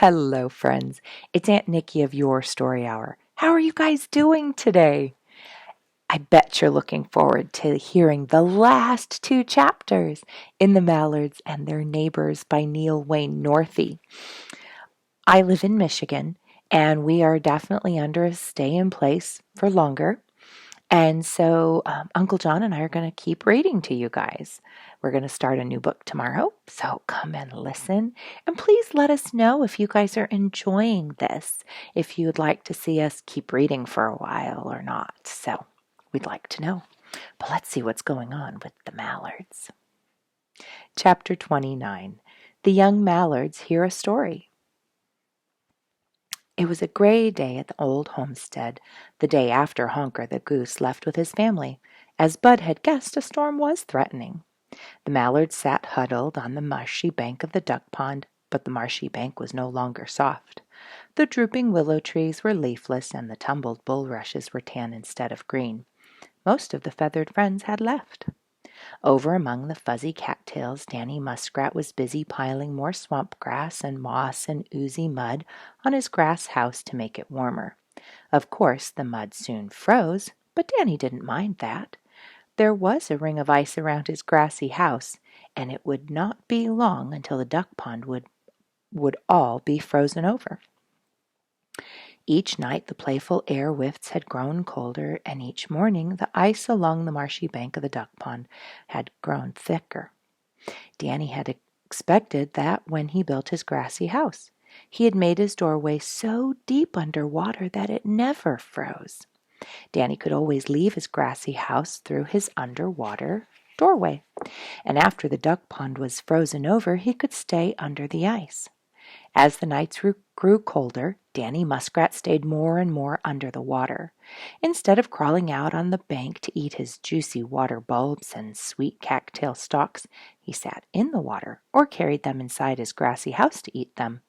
Hello, friends. It's Aunt Nikki of Your Story Hour. How are you guys doing today? I bet you're looking forward to hearing the last two chapters in The Mallards and Their Neighbors by Neil Wayne Northey. I live in Michigan, and we are definitely under a stay in place for longer. And so Uncle John and I are going to keep reading to you guys. We're going to start a new book tomorrow, so come and listen. And please let us know if you guys are enjoying this, if you'd like to see us keep reading for a while or not. So we'd like to know. But let's see what's going on with the Mallards. Chapter 29. The Young Mallards Hear a Story. It was a gray day at the Old Homestead, the day after Honker the Goose left with his family. As Bud had guessed, a storm was threatening. The Mallards sat huddled on the marshy bank of the duck pond, but the marshy bank was no longer soft. The drooping willow trees were leafless, and the tumbled bulrushes were tan instead of green. Most of the feathered friends had left. Over among the fuzzy cattails, Danny Muskrat was busy piling more swamp grass and moss and oozy mud on his grass house to make it warmer. Of course, the mud soon froze, but Danny didn't mind that. There was a ring of ice around his grassy house, and it would not be long until the duck pond would all be frozen over. Each night the playful air whiffs had grown colder, and each morning the ice along the marshy bank of the duck pond had grown thicker. Danny had expected that when he built his grassy house. He had made his doorway so deep under water that it never froze. Danny could always leave his grassy house through his underwater doorway, and after the duck pond was frozen over, he could stay under the ice. As the nights grew colder, Danny Muskrat stayed more and more under the water. Instead of crawling out on the bank to eat his juicy water bulbs and sweet cattail stalks, he sat in the water or carried them inside his grassy house to eat them.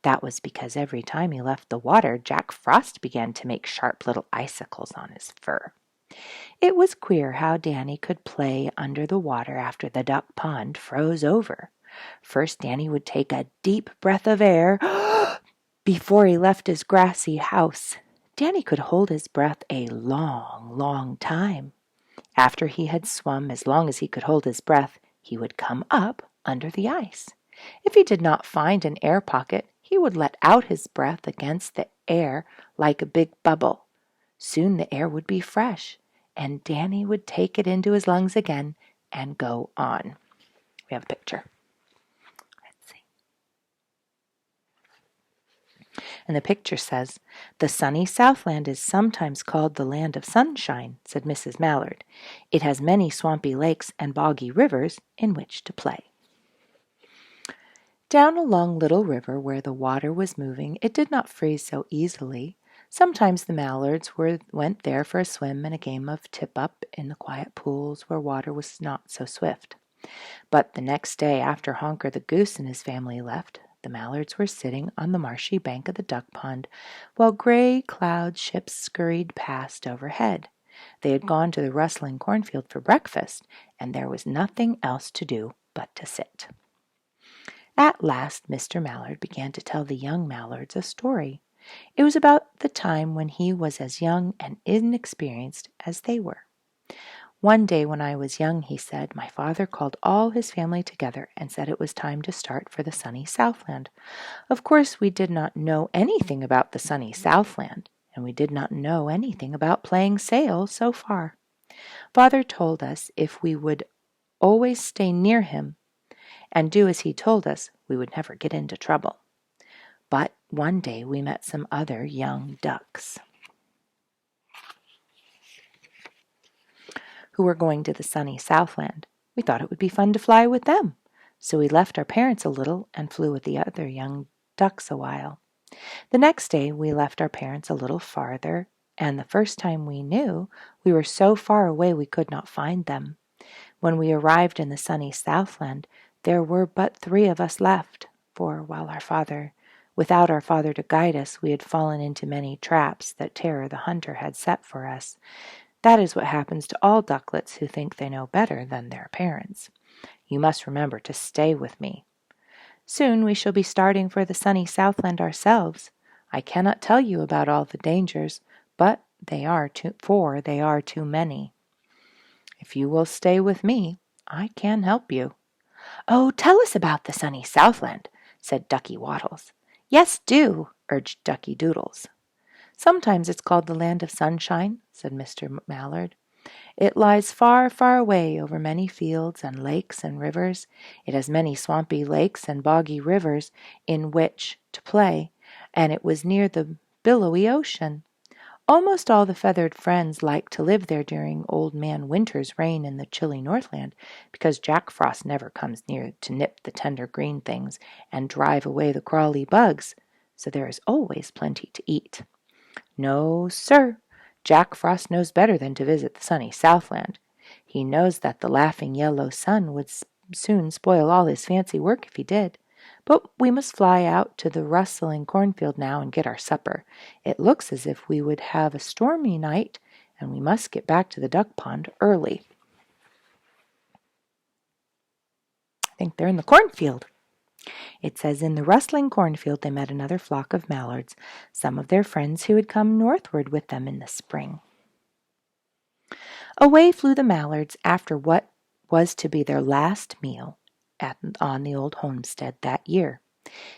That was because every time he left the water, Jack Frost began to make sharp little icicles on his fur. It was queer how Danny could play under the water after the duck pond froze over. First, Danny would take a deep breath of air before he left his grassy house. Danny could hold his breath a long, long time. After he had swum as long as he could hold his breath, he would come up under the ice. If he did not find an air pocket, he would let out his breath against the air like a big bubble. Soon the air would be fresh, and Danny would take it into his lungs again and go on. We have a picture. And the picture says, "The sunny Southland is sometimes called the land of sunshine," said Mrs. Mallard. "It has many swampy lakes and boggy rivers in which to play." Down a long little river where the water was moving, it did not freeze so easily. Sometimes the Mallards went there for a swim and a game of tip-up in the quiet pools where water was not so swift. But the next day, after Honker the Goose and his family left, the Mallards were sitting on the marshy bank of the duck pond while gray cloud ships scurried past overhead. They had gone to the rustling cornfield for breakfast, and there was nothing else to do but to sit. At last Mr. Mallard began to tell the young Mallards a story. It was about the time when he was as young and inexperienced as they were. "One day when I was young," he said, "my father called all his family together and said it was time to start for the sunny Southland. Of course, we did not know anything about the sunny Southland, and we did not know anything about playing sail so far. Father told us if we would always stay near him and do as he told us, we would never get into trouble. But one day we met some other young ducks who were going to the sunny Southland. We thought it would be fun to fly with them, so we left our parents a little and flew with the other young ducks a while. The next day we left our parents a little farther, and the first time we knew, we were so far away we could not find them. When we arrived in the sunny Southland, there were but 3 of us left, for without our father to guide us, we had fallen into many traps that Terror the Hunter had set for us. That is what happens to all ducklets who think they know better than their parents. You must remember to stay with me." Soon we shall be starting for the sunny Southland ourselves. I cannot tell you about all the dangers, but they are too many. If you will stay with me, I can help you." "Oh, tell us about the sunny Southland," said Ducky Waddles. "Yes, do," urged Ducky Doodles. "Sometimes it's called the land of sunshine," said Mr. Mallard. "It lies far, far away over many fields and lakes and rivers. It has many swampy lakes and boggy rivers in which to play, and it was near the billowy ocean. Almost all the feathered friends like to live there during Old Man Winter's reign in the chilly Northland, because Jack Frost never comes near to nip the tender green things and drive away the crawly bugs, so there is always plenty to eat. No, sir, Jack Frost knows better than to visit the sunny Southland. He knows that the laughing yellow sun would soon spoil all his fancy work if he did. But we must fly out to the rustling cornfield now and get our supper. It looks as if we would have a stormy night, and we must get back to the duck pond early." I think they're in the cornfield. It says, "In the rustling cornfield they met another flock of mallards, some of their friends who had come northward with them in the spring." Away flew the mallards after what was to be their last meal on the old homestead that year.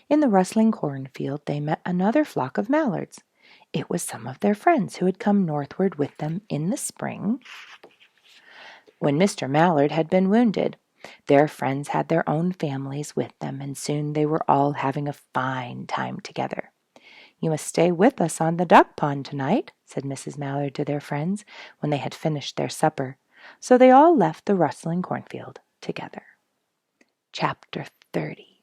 In the rustling cornfield they met another flock of mallards. It was some of their friends who had come northward with them in the spring when Mr. Mallard had been wounded. Their friends had their own families with them, and soon they were all having a fine time together. "You must stay with us on the duck pond tonight," said Mrs. Mallard to their friends when they had finished their supper. So they all left the rustling cornfield together. Chapter 30.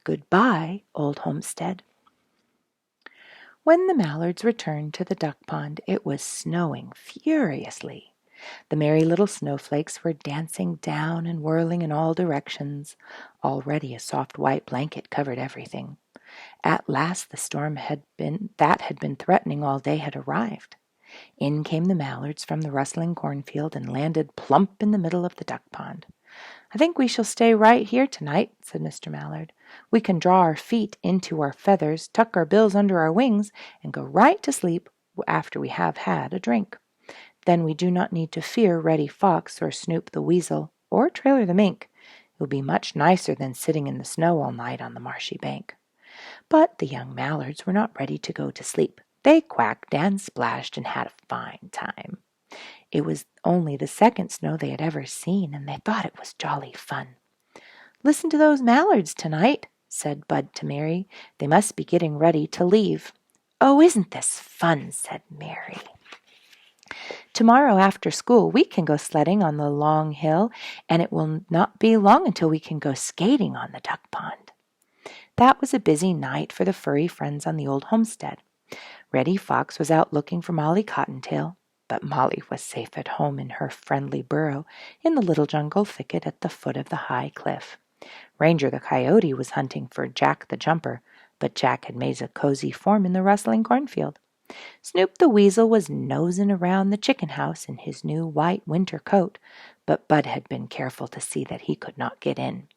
Goodbye, Old Homestead. When the Mallards returned to the duck pond, it was snowing furiously. The merry little snowflakes were dancing down and whirling in all directions. Already a soft white blanket covered everything. At last the storm had been threatening all day had arrived. In came the Mallards from the rustling cornfield and landed plump in the middle of the duck pond. "I think we shall stay right here tonight," said Mr. Mallard. "We can draw our feet into our feathers, tuck our bills under our wings, and go right to sleep after we have had a drink. Then we do not need to fear Reddy Fox or Snoop the Weasel or Trailer the Mink. It will be much nicer than sitting in the snow all night on the marshy bank." But the young Mallards were not ready to go to sleep. They quacked and splashed and had a fine time. It was only the second snow they had ever seen, and they thought it was jolly fun. "Listen to those mallards tonight," said Bud to Mary. "They must be getting ready to leave." "Oh, isn't this fun?" said Mary. "Tomorrow after school we can go sledding on the long hill, and it will not be long until we can go skating on the duck pond." That was a busy night for the furry friends on the old homestead. Reddy Fox was out looking for Molly Cottontail, but Molly was safe at home in her friendly burrow in the little jungle thicket at the foot of the high cliff. Ranger the Coyote was hunting for Jack the Jumper, but Jack had made a cozy form in the rustling cornfield. Snoop the Weasel was nosing around the chicken house in his new white winter coat, but Bud had been careful to see that he could not get in.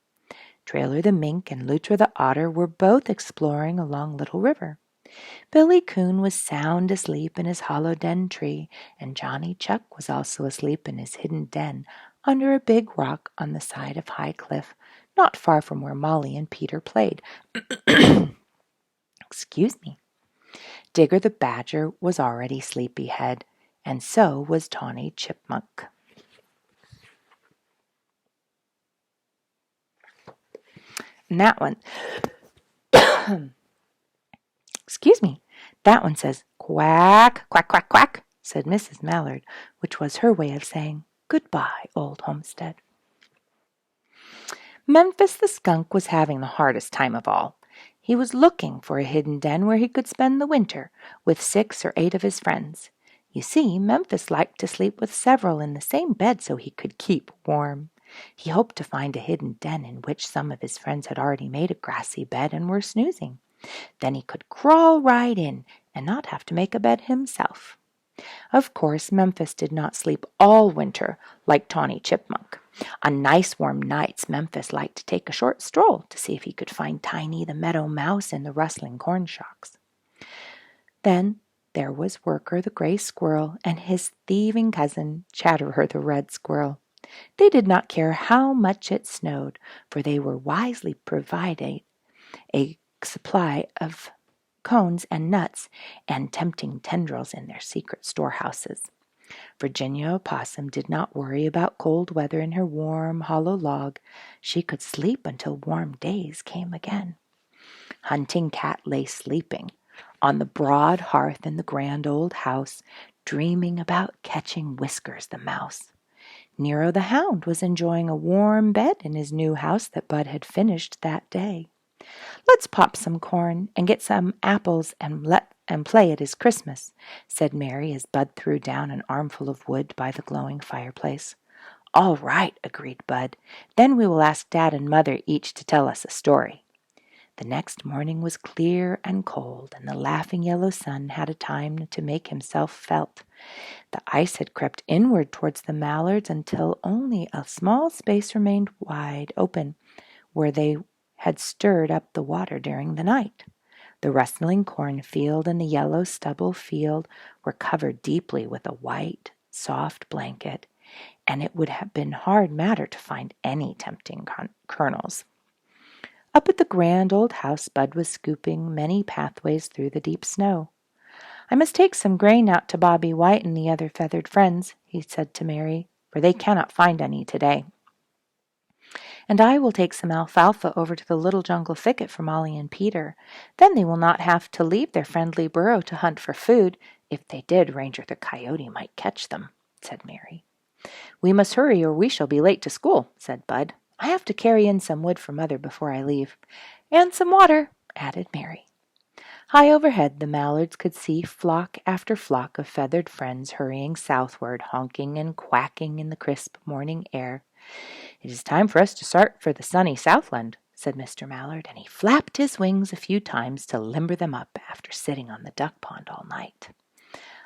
Trailer the Mink and Luther the Otter were both exploring along Little River. Billy Coon was sound asleep in his hollow den tree, and Johnny Chuck was also asleep in his hidden den under a big rock on the side of High Cliff, not far from where Molly and Peter played. Excuse me. Digger the Badger was already sleepyhead, and so was Tawny Chipmunk. And that one, excuse me, that one says, "Quack, quack, quack, quack," said Mrs. Mallard, which was her way of saying, "Goodbye, Old Homestead." Memphis the Skunk was having the hardest time of all. He was looking for a hidden den where he could spend the winter with 6 or 8 of his friends. You see, Memphis liked to sleep with several in the same bed so he could keep warm. He hoped to find a hidden den in which some of his friends had already made a grassy bed and were snoozing. Then he could crawl right in and not have to make a bed himself. Of course, Memphis did not sleep all winter like Tawny Chipmunk. On nice warm nights, Memphis liked to take a short stroll to see if he could find Tiny the meadow mouse in the rustling corn shocks. Then there was Worker the gray squirrel and his thieving cousin, Chatterer the red squirrel. They did not care how much it snowed, for they were wisely provided a supply of cones and nuts and tempting tendrils in their secret storehouses. Virginia Opossum did not worry about cold weather in her warm, hollow log. She could sleep until warm days came again. Hunting Cat lay sleeping on the broad hearth in the grand old house, dreaming about catching Whiskers the mouse. Nero the Hound was enjoying a warm bed in his new house that Bud had finished that day. "Let's pop some corn and get some apples and play it is Christmas," said Mary as Bud threw down an armful of wood by the glowing fireplace. "All right," agreed Bud. "Then we will ask Dad and Mother each to tell us a story." The next morning was clear and cold, and the laughing yellow sun had a time to make himself felt. The ice had crept inward towards the Mallards until only a small space remained wide open where they had stirred up the water during the night. The rustling cornfield and the yellow stubble field were covered deeply with a white, soft blanket, and it would have been hard matter to find any tempting kernels. Up at the grand old house, Bud was scooping many pathways through the deep snow. "I must take some grain out to Bobby White and the other feathered friends," he said to Mary, "for they cannot find any today. And I will take some alfalfa over to the little jungle thicket for Molly and Peter. Then they will not have to leave their friendly burrow to hunt for food. If they did, Ranger the Coyote might catch them," said Mary. "We must hurry or we shall be late to school," said Bud. "I have to carry in some wood for Mother before I leave." "And some water," added Mary. High overhead, the Mallards could see flock after flock of feathered friends hurrying southward, honking and quacking in the crisp morning air. "It is time for us to start for the Sunny Southland," said Mr. Mallard, and he flapped his wings a few times to limber them up after sitting on the duck pond all night.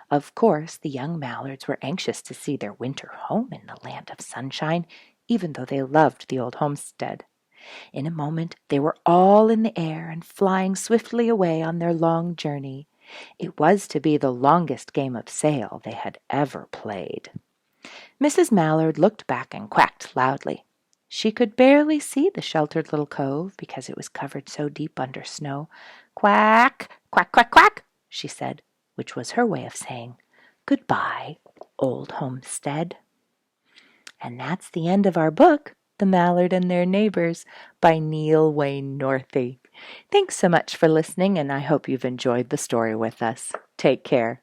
Of course, the young Mallards were anxious to see their winter home in the land of sunshine, even though they loved the old homestead. In a moment they were all in the air and flying swiftly away on their long journey. It was to be the longest game of sail they had ever played. Mrs. Mallard looked back and quacked loudly. She could barely see the sheltered little cove because it was covered so deep under snow. "Quack, quack, quack, quack," she said, which was her way of saying, "Goodbye, Old Homestead." And that's the end of our book, The Mallard and Their Neighbors, by Neil Wayne Northey. Thanks so much for listening, and I hope you've enjoyed the story with us. Take care.